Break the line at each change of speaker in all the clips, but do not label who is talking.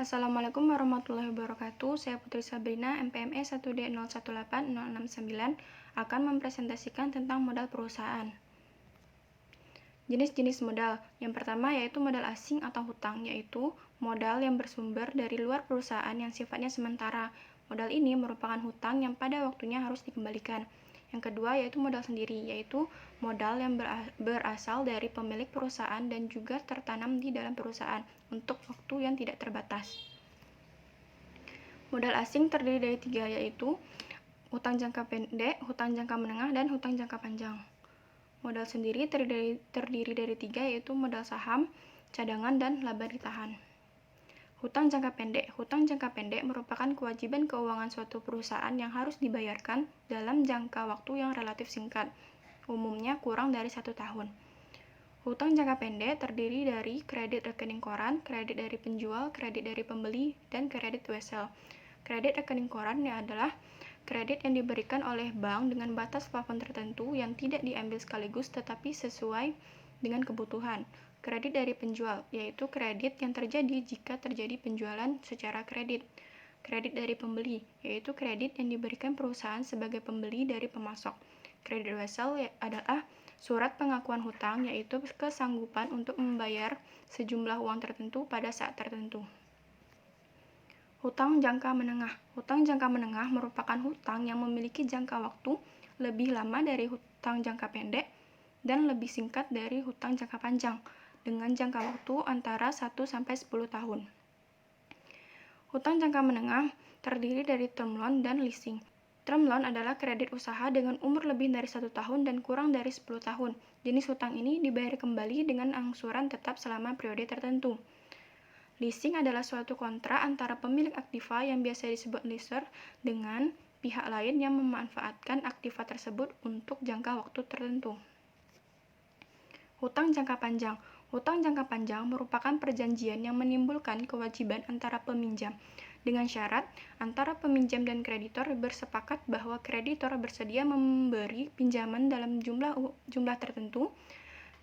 Assalamualaikum warahmatullahi wabarakatuh. Saya Putri Sabrina, MPME 1D018069 akan mempresentasikan tentang modal perusahaan. Jenis-jenis modal. Yang pertama yaitu modal asing atau hutang, yaitu modal yang bersumber dari luar perusahaan yang sifatnya sementara. Modal ini merupakan hutang yang pada waktunya harus dikembalikan. Yang kedua yaitu modal sendiri, yaitu modal yang berasal dari pemilik perusahaan dan juga tertanam di dalam perusahaan untuk waktu yang tidak terbatas. Modal asing terdiri dari tiga, yaitu hutang jangka pendek, hutang jangka menengah, dan hutang jangka panjang. Modal sendiri terdiri dari tiga, yaitu modal saham, cadangan, dan laba ditahan. Hutang jangka pendek. Hutang jangka pendek merupakan kewajiban keuangan suatu perusahaan yang harus dibayarkan dalam jangka waktu yang relatif singkat, umumnya kurang dari 1 tahun. Hutang jangka pendek terdiri dari kredit rekening koran, kredit dari penjual, kredit dari pembeli, dan kredit wesel. Kredit rekening koran adalah kredit yang diberikan oleh bank dengan batas plafon tertentu yang tidak diambil sekaligus tetapi sesuai dengan kebutuhan. Kredit dari penjual, yaitu kredit yang terjadi jika terjadi penjualan secara kredit. Kredit dari pembeli, yaitu kredit yang diberikan perusahaan sebagai pembeli dari pemasok. Kredit wesel adalah surat pengakuan hutang, yaitu kesanggupan untuk membayar sejumlah uang tertentu pada saat tertentu. Hutang jangka menengah. Hutang jangka menengah merupakan hutang yang memiliki jangka waktu lebih lama dari hutang jangka pendek dan lebih singkat dari hutang jangka panjang, dengan jangka waktu antara 1-10 tahun. Hutang jangka menengah terdiri dari term loan dan leasing. Term loan adalah kredit usaha dengan umur lebih dari 1 tahun dan kurang dari 10 tahun. Jenis hutang ini dibayar kembali dengan angsuran tetap selama periode tertentu. Leasing adalah suatu kontrak antara pemilik aktiva yang biasa disebut leaser dengan pihak lain yang memanfaatkan aktiva tersebut untuk jangka waktu tertentu. Hutang jangka panjang. Hutang jangka panjang merupakan perjanjian yang menimbulkan kewajiban antara peminjam, dengan syarat antara peminjam dan kreditor bersepakat bahwa kreditor bersedia memberi pinjaman dalam jumlah tertentu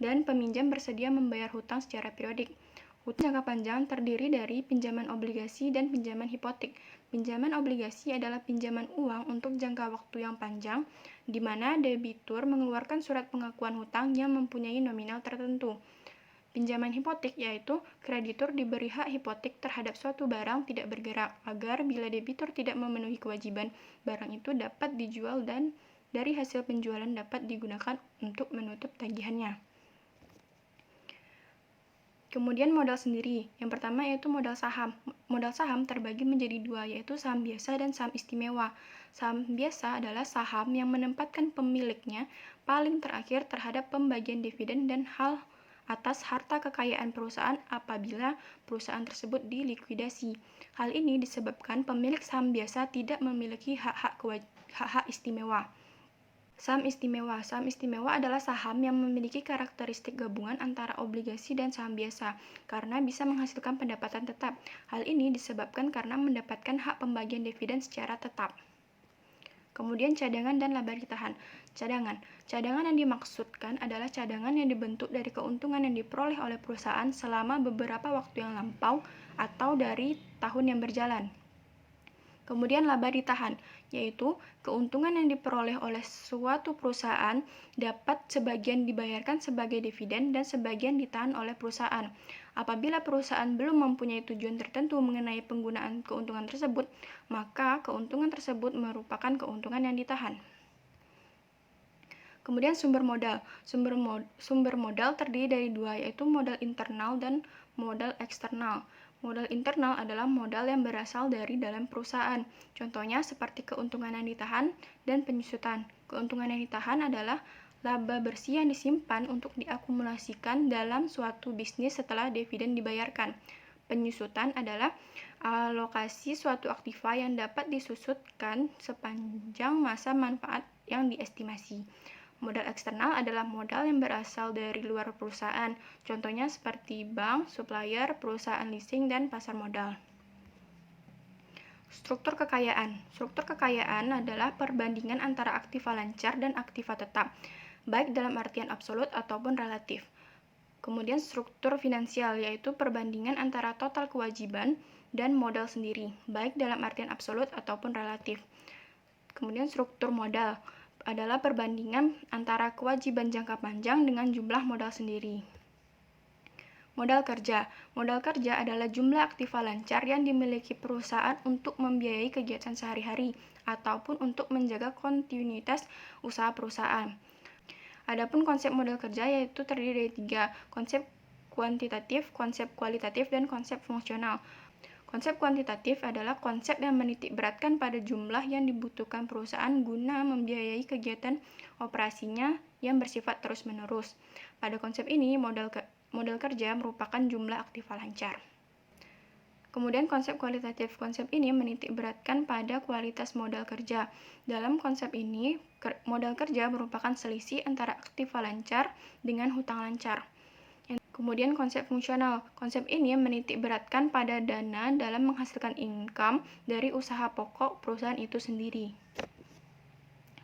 dan peminjam bersedia membayar hutang secara periodik. Hutang jangka panjang terdiri dari pinjaman obligasi dan pinjaman hipotek. Pinjaman obligasi adalah pinjaman uang untuk jangka waktu yang panjang, di mana debitur mengeluarkan surat pengakuan hutang yang mempunyai nominal tertentu. Pinjaman hipotek yaitu kreditur diberi hak hipotek terhadap suatu barang tidak bergerak, agar bila debitur tidak memenuhi kewajiban, barang itu dapat dijual dan dari hasil penjualan dapat digunakan untuk menutup tagihannya. Kemudian modal sendiri. Yang pertama yaitu modal saham. Modal saham terbagi menjadi dua, yaitu saham biasa dan saham istimewa. Saham biasa adalah saham yang menempatkan pemiliknya paling terakhir terhadap pembagian dividen dan hal atas harta kekayaan perusahaan apabila perusahaan tersebut dilikuidasi. Hal ini disebabkan pemilik saham biasa tidak memiliki hak-hak istimewa. Saham istimewa. Saham istimewa adalah saham yang memiliki karakteristik gabungan antara obligasi dan saham biasa, karena bisa menghasilkan pendapatan tetap. Hal ini disebabkan karena mendapatkan hak pembagian dividen secara tetap. Kemudian cadangan dan laba ditahan. Cadangan. Cadangan yang dimaksudkan adalah cadangan yang dibentuk dari keuntungan yang diperoleh oleh perusahaan selama beberapa waktu yang lampau atau dari tahun yang berjalan. Kemudian laba ditahan, yaitu keuntungan yang diperoleh oleh suatu perusahaan dapat sebagian dibayarkan sebagai dividen dan sebagian ditahan oleh perusahaan. Apabila perusahaan belum mempunyai tujuan tertentu mengenai penggunaan keuntungan tersebut, maka keuntungan tersebut merupakan keuntungan yang ditahan. Kemudian sumber modal. Sumber modal terdiri dari dua, yaitu modal internal dan modal eksternal. Modal internal adalah modal yang berasal dari dalam perusahaan. Contohnya seperti keuntungan yang ditahan dan penyusutan. Keuntungan yang ditahan adalah laba bersih yang disimpan untuk diakumulasikan dalam suatu bisnis setelah dividen dibayarkan. Penyusutan adalah alokasi suatu aktiva yang dapat disusutkan sepanjang masa manfaat yang diestimasi. Modal eksternal adalah modal yang berasal dari luar perusahaan, contohnya seperti bank, supplier, perusahaan leasing, dan pasar modal. Struktur kekayaan. Struktur kekayaan adalah perbandingan antara aktiva lancar dan aktiva tetap, baik dalam artian absolut ataupun relatif. Kemudian struktur finansial, yaitu perbandingan antara total kewajiban dan modal sendiri, baik dalam artian absolut ataupun relatif. Kemudian struktur modal adalah perbandingan antara kewajiban jangka panjang dengan jumlah modal sendiri. Modal kerja. Modal kerja adalah jumlah aktiva lancar yang dimiliki perusahaan untuk membiayai kegiatan sehari-hari ataupun untuk menjaga kontinuitas usaha perusahaan. Adapun konsep modal kerja yaitu terdiri dari 3, konsep kuantitatif, konsep kualitatif, dan konsep fungsional. Konsep kuantitatif adalah konsep yang menitik beratkan pada jumlah yang dibutuhkan perusahaan guna membiayai kegiatan operasinya yang bersifat terus-menerus. Pada konsep ini, modal kerja merupakan jumlah aktiva lancar. Kemudian konsep kualitatif. Konsep ini menitik beratkan pada kualitas modal kerja. Dalam konsep ini, modal kerja merupakan selisih antara aktiva lancar dengan hutang lancar. Kemudian konsep fungsional. Konsep ini menitik beratkan pada dana dalam menghasilkan income dari usaha pokok perusahaan itu sendiri.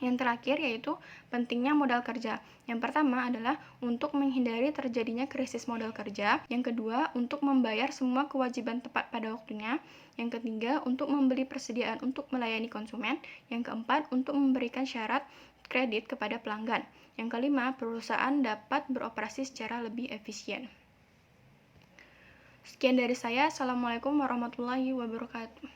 Yang terakhir yaitu pentingnya modal kerja. Yang pertama adalah untuk menghindari terjadinya krisis modal kerja. Yang kedua, untuk membayar semua kewajiban tepat pada waktunya. Yang ketiga, untuk membeli persediaan untuk melayani konsumen. Yang keempat, untuk memberikan syarat kredit kepada pelanggan. Yang kelima, perusahaan dapat beroperasi secara lebih efisien. Sekian dari saya. Assalamualaikum warahmatullahi wabarakatuh.